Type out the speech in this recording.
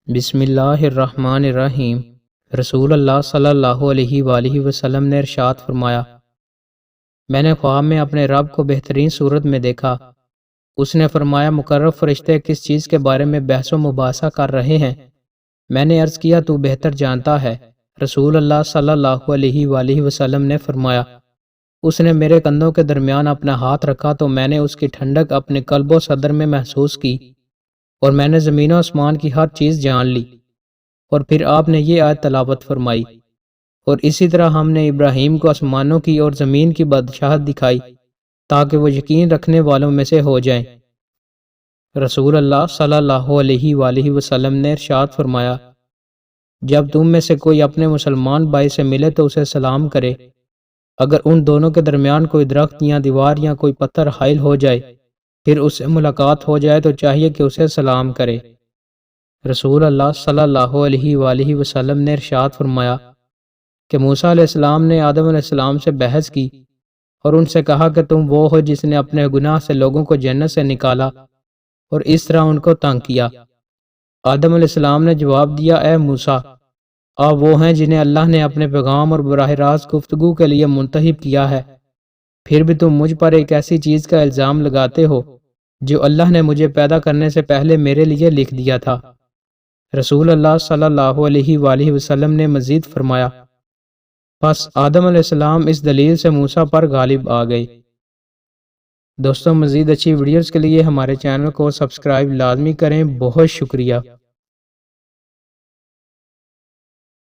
بسم اللہ الرحمن الرحیم۔ رسول اللہ صلی اللہ علیہ وآلہ وسلم نے ارشاد فرمایا، میں نے خواب میں اپنے رب کو بہترین صورت میں دیکھا۔ اس نے فرمایا، مقرب فرشتے کس چیز کے بارے میں بحث و مباحثہ کر رہے ہیں؟ میں نے عرض کیا، تو بہتر جانتا ہے۔ رسول اللہ صلی اللہ علیہ وآلہ وسلم نے فرمایا، اس نے میرے کندھوں کے درمیان اپنا ہاتھ رکھا تو میں نے اس کی ٹھنڈک اپنے قلب و صدر میں محسوس کی، اور میں نے زمین و آسمان کی ہر چیز جان لی۔ اور پھر آپ نے یہ آیت تلاوت فرمائی، اور اسی طرح ہم نے ابراہیم کو آسمانوں کی اور زمین کی بادشاہت دکھائی تاکہ وہ یقین رکھنے والوں میں سے ہو جائیں۔ رسول اللہ صلی اللہ علیہ وآلہ وسلم نے ارشاد فرمایا، جب تم میں سے کوئی اپنے مسلمان بھائی سے ملے تو اسے سلام کرے۔ اگر ان دونوں کے درمیان کوئی درخت یا دیوار یا کوئی پتھر حائل ہو جائے پھر اس سے ملاقات ہو جائے تو چاہیے کہ اسے سلام کرے۔ رسول اللہ صلی اللہ علیہ وآلہ وسلم نے ارشاد فرمایا کہ موسیٰ علیہ السلام نے آدم علیہ السلام سے بحث کی اور ان سے کہا کہ تم وہ ہو جس نے اپنے گناہ سے لوگوں کو جنت سے نکالا اور اس طرح ان کو تنگ کیا۔ آدم علیہ السلام نے جواب دیا، اے موسیٰ، آپ وہ ہیں جنہیں اللہ نے اپنے پیغام اور براہ راست گفتگو کے لیے منتخب کیا ہے، پھر بھی تم مجھ پر ایک ایسی چیز کا الزام لگاتے ہو جو اللہ نے مجھے پیدا کرنے سے پہلے میرے لیے لکھ دیا تھا۔ رسول اللہ صلی اللہ علیہ وآلہ وسلم نے مزید فرمایا، پس آدم علیہ السلام اس دلیل سے موسیٰ پر غالب آ گئے۔ دوستوں، مزید اچھی ویڈیوز کے لیے ہمارے چینل کو سبسکرائب لازمی کریں۔ بہت شکریہ۔